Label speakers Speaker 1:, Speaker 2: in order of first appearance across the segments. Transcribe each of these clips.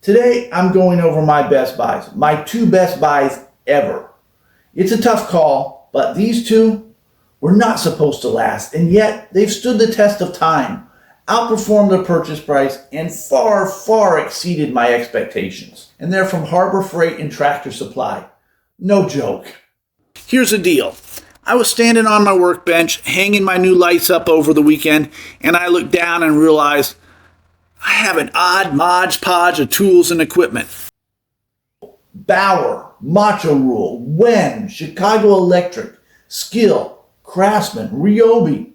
Speaker 1: Today, I'm going over my best buys, my two best buys ever. It's a tough call, but these two were not supposed to last, and yet they've stood the test of time, outperformed the purchase price, and far, far exceeded my expectations. And they're from Harbor Freight and Tractor Supply. No joke. Here's the deal. I was standing on my workbench, hanging my new lights up over the weekend, and I looked down and realized I have an odd modge podge of tools and equipment. Bauer, Macho Rule, Wen, Chicago Electric, Skill, Craftsman, Ryobi.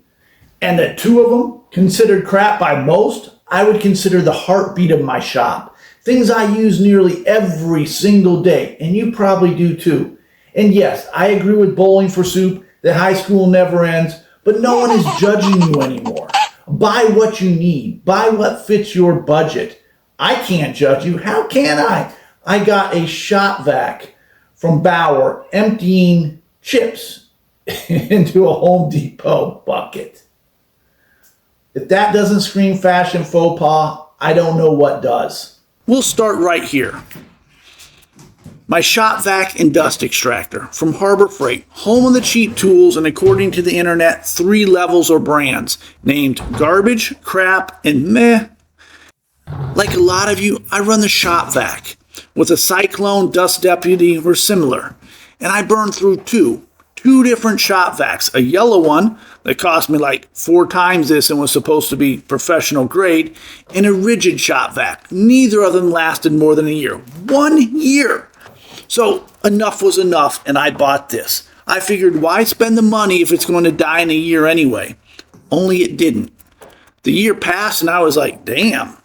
Speaker 1: And the two of them, considered crap by most, I would consider the heartbeat of my shop. Things I use nearly every single day, and you probably do too. And yes, I agree with Bowling for Soup that high school never ends, but no one is judging you anymore. Buy what you need. Buy what fits your budget. I can't judge you. How can I? I got a shop vac from Bauer emptying chips into a Home Depot bucket. If that doesn't scream fashion faux pas, I don't know what does. We'll start right here. My shop vac and dust extractor from Harbor Freight, home of the cheap tools, and according to the internet, 3 levels or brands named garbage, crap, and meh. Like a lot of you, I run the shop vac with a Cyclone Dust Deputy or similar, and I burned through two different shop vacs. A yellow one that cost me like 4 times this and was supposed to be professional grade, and a rigid shop vac. Neither of them lasted more than a year. 1 year! So enough was enough, and I bought this. I figured, why spend the money if it's going to die in a year anyway? Only it didn't. The year passed, and I was like, damn.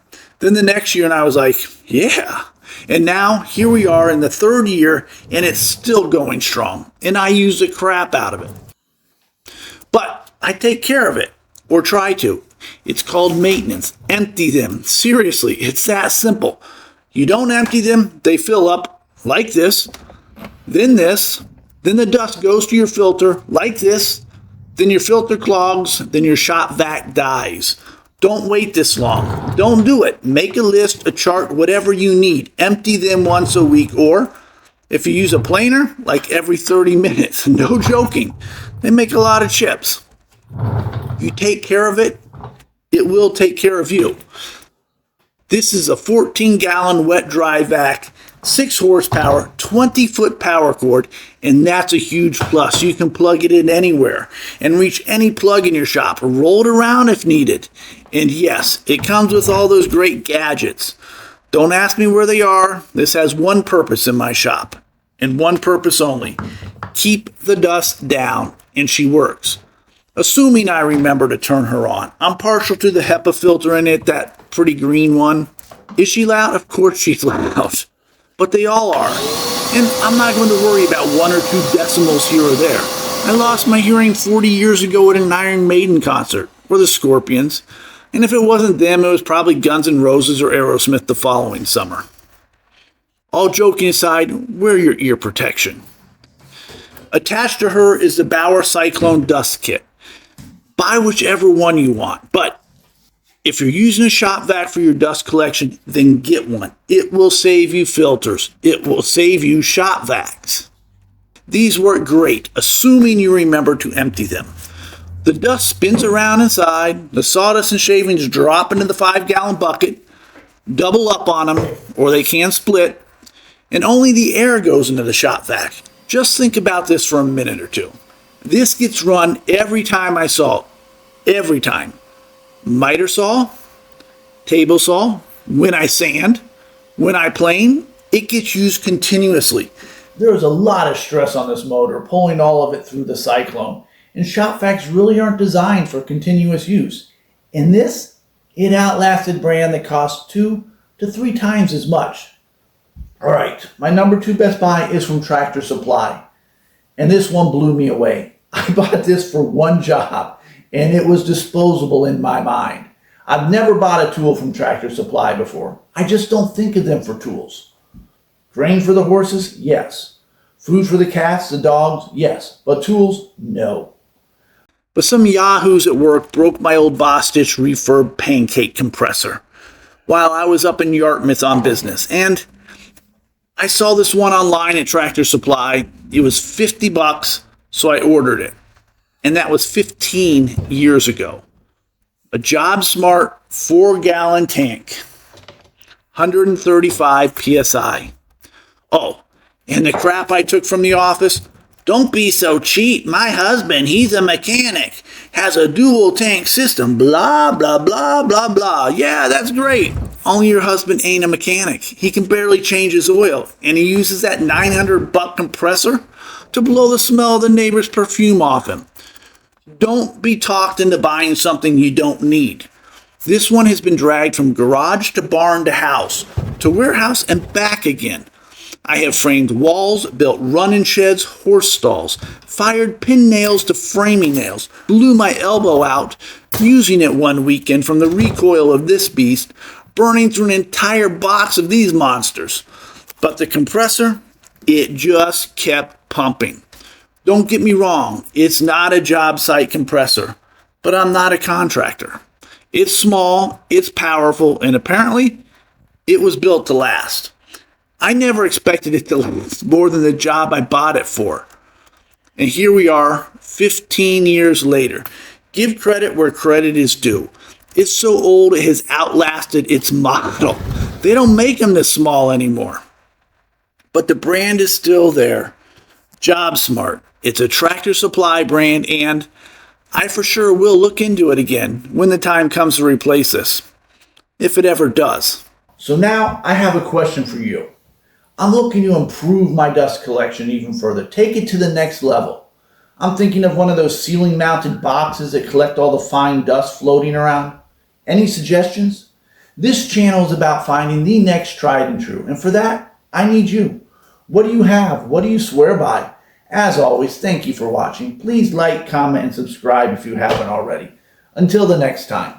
Speaker 1: Then the next year, and I was like, yeah. And now, here we are in the 3rd year, and it's still going strong. And I use the crap out of it. But I take care of it, or try to. It's called maintenance. Empty them. Seriously, it's that simple. You don't empty them, they fill up. Like this, then the dust goes to your filter, like this, then your filter clogs, then your shop vac dies. Don't wait this long. Don't do it. Make a list, a chart, whatever you need. Empty them once a week, or if you use a planer, like every 30 minutes. No joking. They make a lot of chips. You take care of it, it will take care of you. This is a 14-gallon wet-dry vac, 6 horsepower, 20-foot power cord, and that's a huge plus. You can plug it in anywhere and reach any plug in your shop, roll it around if needed. And yes, it comes with all those great gadgets. Don't ask me where they are. This has one purpose in my shop, and one purpose only. Keep the dust down, and she works. Assuming I remember to turn her on. I'm partial to the HEPA filter in it, that pretty green one. Is she loud? Of course she's loud. But they all are. And I'm not going to worry about 1 or 2 decimals here or there. I lost my hearing 40 years ago at an Iron Maiden concert, or the Scorpions. And if it wasn't them, it was probably Guns N' Roses or Aerosmith the following summer. All joking aside, wear your ear protection. Attached to her is the Bauer Cyclone Dust Kit. Buy whichever one you want, but if you're using a shop vac for your dust collection, then get one. It will save you filters. It will save you shop vacs. These work great, assuming you remember to empty them. The dust spins around inside, the sawdust and shavings drop into the 5-gallon bucket, double up on them, or they can split, and only the air goes into the shop vac. Just think about this for a minute or two. This gets run every time I saw. Every time. Miter saw, table saw, when I sand, when I plane, it gets used continuously. There is a lot of stress on this motor, pulling all of it through the Cyclone, and shop vacs really aren't designed for continuous use. In this, it outlasted brand that costs 2 to 3 times as much. Alright, my number 2 best buy is from Tractor Supply, and this one blew me away. I bought this for one job, and it was disposable in my mind. I've never bought a tool from Tractor Supply before. I just don't think of them for tools. Grain for the horses? Yes. Food for the cats, the dogs? Yes. But tools? No. But some yahoos at work broke my old Bostitch refurb pancake compressor. while I was up in Yarmouth on business. And I saw this one online at Tractor Supply. It was $50, so I ordered it. And that was 15 years ago. A Job Smart 4-gallon tank, 135 PSI. Oh, and the crap I took from the office, don't be so cheap. My husband, he's a mechanic, has a dual tank system, blah, blah, blah, blah, blah. Yeah, that's great. Only your husband ain't a mechanic. He can barely change his oil, and he uses that $900 compressor to blow the smell of the neighbor's perfume off him. Don't be talked into buying something you don't need. This one has been dragged from garage to barn to house, to warehouse and back again. I have framed walls, built run-in sheds, horse stalls, fired pin nails to framing nails, blew my elbow out using it one weekend from the recoil of this beast, burning through an entire box of these monsters. But the compressor, it just kept pumping. Don't get me wrong, it's not a job site compressor, but I'm not a contractor. It's small, it's powerful, and apparently it was built to last. I never expected it to last more than the job I bought it for. And here we are, 15 years later. Give credit where credit is due. It's so old it has outlasted its model. They don't make them this small anymore. But the brand is still there. Job Smart. It's a Tractor Supply brand, and I for sure will look into it again when the time comes to replace this. If it ever does. So now I have a question for you. I'm looking to improve my dust collection even further. Take it to the next level. I'm thinking of one of those ceiling mounted boxes that collect all the fine dust floating around. Any suggestions? This channel is about finding the next tried and true. And for that, I need you. What do you have? What do you swear by? As always, thank you for watching. Please like, comment, and subscribe if you haven't already. Until the next time.